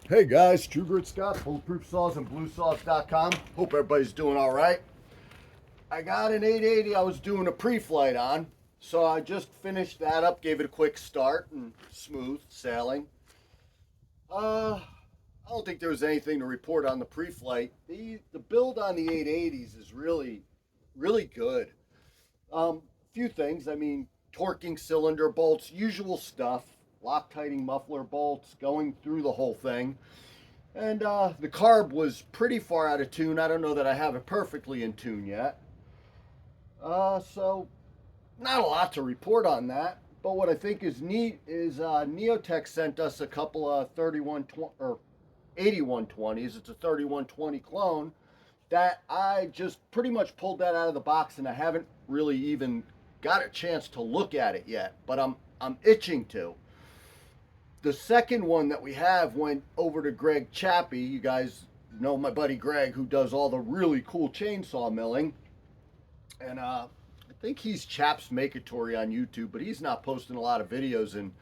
Hey guys, True Grit Scott, Bulletproof Saws and BLUESAWS.com. Hope everybody's doing all right. I got an 880 I was doing a pre-flight on, so I just finished that up, gave it a quick start, and smooth sailing. I don't think there was anything to report on the pre-flight. The build on the 880s is really good. Few things. I mean, torquing cylinder bolts, usual stuff. Loctiting muffler bolts, going through the whole thing. And the carb was pretty far out of tune. I don't know that I have it perfectly in tune yet. So not a lot to report on that. But what I think is neat is Neotech sent us a couple of 3120 or 8120s. It's a 3120 clone that I just pretty much pulled that out of the box, and I haven't really even got a chance to look at it yet. But I'm itching to. The second one that we have went over to Greg Chappie. You guys know my buddy Greg, who does all the really cool chainsaw milling. And I think he's Chaps Makatory on YouTube, but he's not posting a lot of videos. And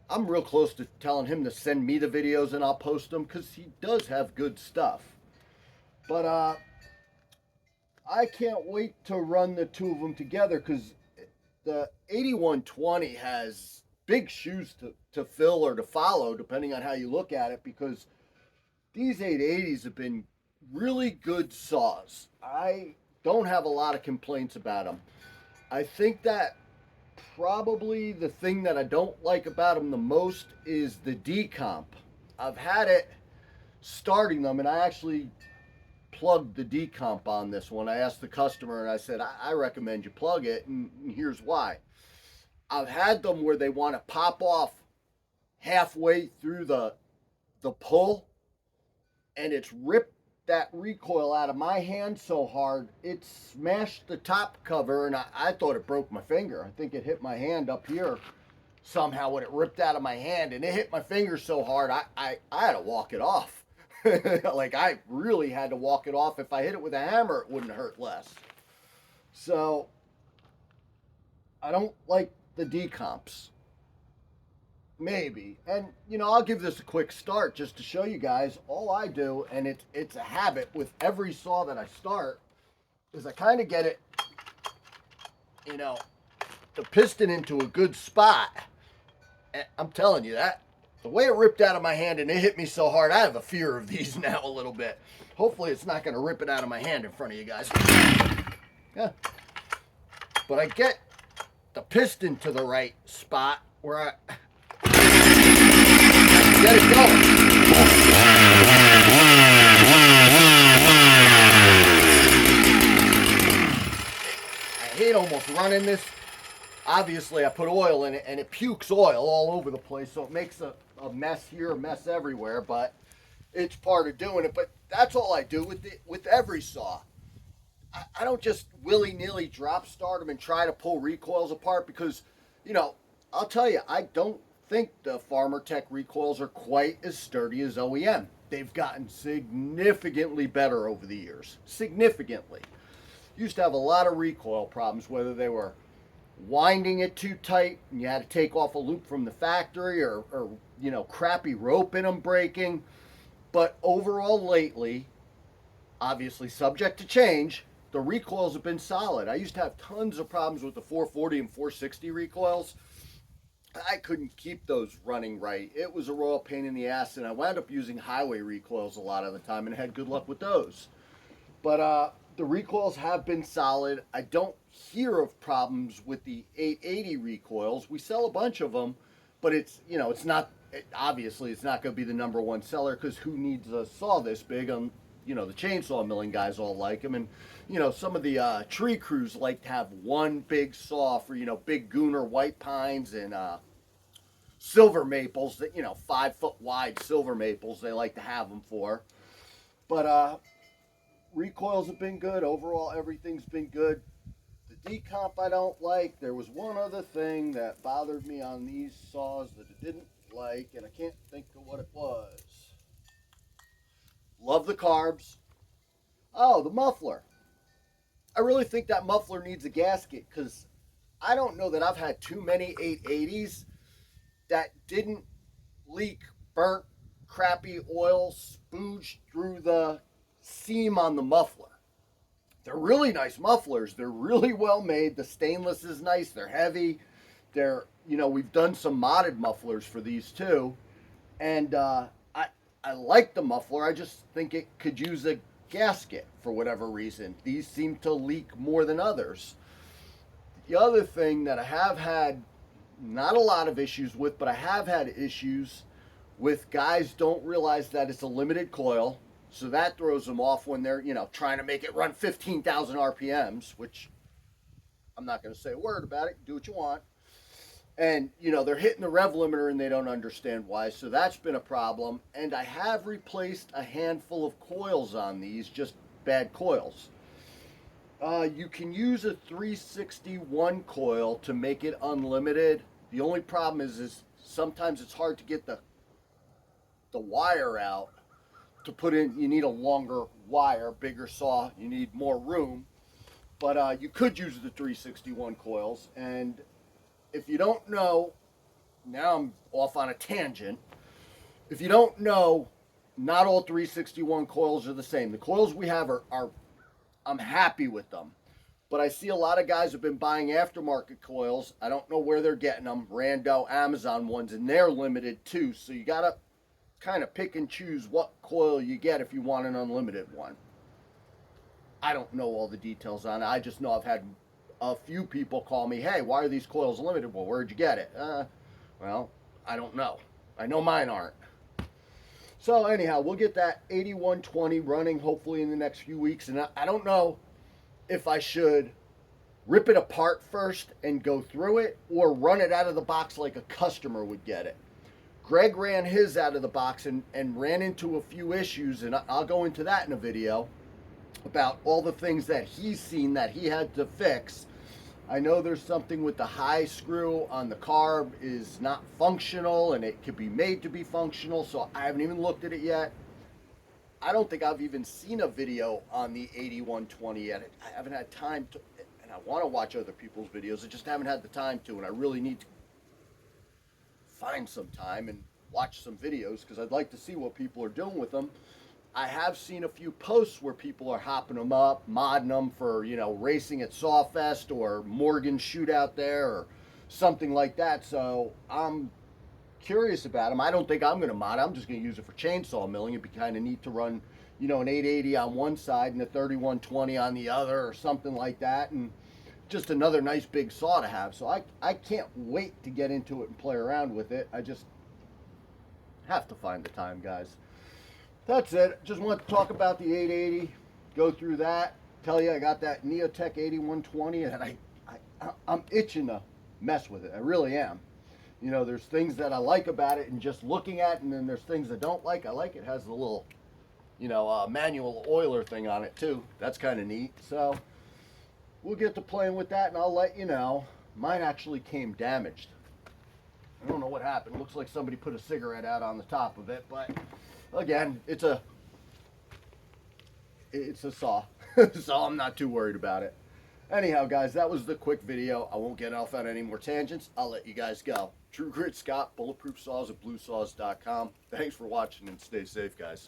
I'm real close to telling him to send me the videos and I'll post them because he does have good stuff. But I can't wait to run the two of them together because the 8120 has big shoes to fill or to follow, depending on how you look at it, because these 880s have been really good saws. I don't have a lot of complaints about them. I think that probably the thing that I don't like about them the most is the decomp. I've had it starting them, and I actually plugged the decomp on this one. I asked the customer and I said, I recommend you plug it, and here's why. I've had them where they want to pop off halfway through the pull, and it's ripped that recoil out of my hand so hard it smashed the top cover, and I thought it broke my finger. I think it hit my hand up here somehow when it ripped out of my hand, and it hit my finger so hard I had to walk it off. Like, I really had to walk it off. If I hit it with a hammer, it wouldn't hurt less. So I don't like the decomps. Maybe. And I'll give this a quick start just to show you guys. All I do, and it's a habit with every saw that I start, is I kind of get it, the piston into a good spot. And I'm telling you that the way it ripped out of my hand and it hit me so hard, I have a fear of these now a little bit. Hopefully it's not going to rip it out of my hand in front of you guys. Yeah. But I get the piston to the right spot where I get it going. I hate almost running this. Obviously, I put oil in it, and it pukes oil all over the place, so it makes a mess here, a mess everywhere, but it's part of doing it. But that's all I do with every saw. I don't just willy-nilly drop start them and try to pull recoils apart because, I'll tell you, I don't think the Farmertec recoils are quite as sturdy as OEM. They've gotten significantly better over the years. Significantly. Used to have a lot of recoil problems, whether they were winding it too tight and you had to take off a loop from the factory or crappy rope in them breaking. But overall lately, obviously subject to change, the recoils have been solid. I used to have tons of problems with the 440 and 460 recoils. I couldn't keep those running right. It was a royal pain in the ass, and I wound up using highway recoils a lot of the time and had good luck with those. But the recoils have been solid. I don't hear of problems with the 880 recoils. We sell a bunch of them, but it's not, obviously it's not going to be the number one seller because who needs a saw this big? The chainsaw milling guys all like them, and some of the tree crews like to have one big saw for big Gooner white pines and silver maples that 5 foot wide silver maples they like to have them for. But recoils have been good. Overall, everything's been good. The decomp I don't like. There was one other thing that bothered me on these saws that I didn't like, and I can't think of what it was. Love the carbs. Oh, the muffler. I really think that muffler needs a gasket because I don't know that I've had too many 880s that didn't leak burnt crappy oil spooged through the seam on the muffler. They're really nice mufflers. They're really well made. The stainless is nice. They're heavy. They're, you know, we've done some modded mufflers for these too. And I like the muffler. I just think it could use a gasket for whatever reason. These seem to leak more than others. The other thing that I have had not a lot of issues with, but I have had issues with, guys don't realize that it's a limited coil. So that throws them off when they're, you know, trying to make it run 15,000 RPMs, which I'm not going to say a word about it. Do what you want. And, you know, they're hitting the rev limiter and they don't understand why. So that's been a problem. And I have replaced a handful of coils on these, just bad coils. You can use a 361 coil to make it unlimited. The only problem is sometimes it's hard to get the wire out to put in. You need a longer wire, bigger saw, you need more room. But you could use the 361 coils. And if you don't know, now I'm off on a tangent. If you don't know, not all 361 coils are the same. The coils we have are I'm happy with them. But I see a lot of guys have been buying aftermarket coils. I don't know where they're getting them. Rando, Amazon ones, and they're limited too. So you got to kind of pick and choose what coil you get if you want an unlimited one. I don't know all the details on it. I just know I've had a few people call me, hey, why are these coils limited? Well, where'd you get it? Well, I don't know. I know mine aren't. So anyhow, we'll get that 8120 running hopefully in the next few weeks. And I don't know if I should rip it apart first and go through it or run it out of the box like a customer would get it. Greg ran his out of the box and ran into a few issues, and I'll go into that in a video about all the things that he's seen that he had to fix. I know there's something with the high screw on the carb is not functional, and it could be made to be functional, so I haven't even looked at it yet. I don't think I've even seen a video on the 8120 yet. I haven't had time to, and I want to watch other people's videos. I just haven't had the time to, and I really need to find some time and watch some videos because I'd like to see what people are doing with them. I have seen a few posts where people are hopping them up, modding them for, you know, racing at Sawfest or Morgan Shootout there or something like that. So I'm curious about them. I don't think I'm going to mod. I'm just going to use it for chainsaw milling. It'd be kind of neat to run, you know, an 880 on one side and a 3120 on the other or something like that. And just another nice big saw to have. So I can't wait to get into it and play around with it. I just have to find the time, guys. That's it. Just want to talk about the 880, go through that, tell you I got that Neotech 8120, and I'm itching to mess with it. I really am. You know, there's things that I like about it and just looking at, and then there's things I don't like. I like it has the little, you know, manual oiler thing on it too. That's kind of neat. So we'll get to playing with that, and I'll let you know. Mine actually came damaged. I don't know what happened. It looks like somebody put a cigarette out on the top of it, but again, it's a saw, so I'm not too worried about it. Anyhow, guys, that was the quick video. I won't get off on any more tangents. I'll let you guys go. True Grit Scott, Bulletproof Saws at BLUESAWS.com. Thanks for watching and stay safe, guys.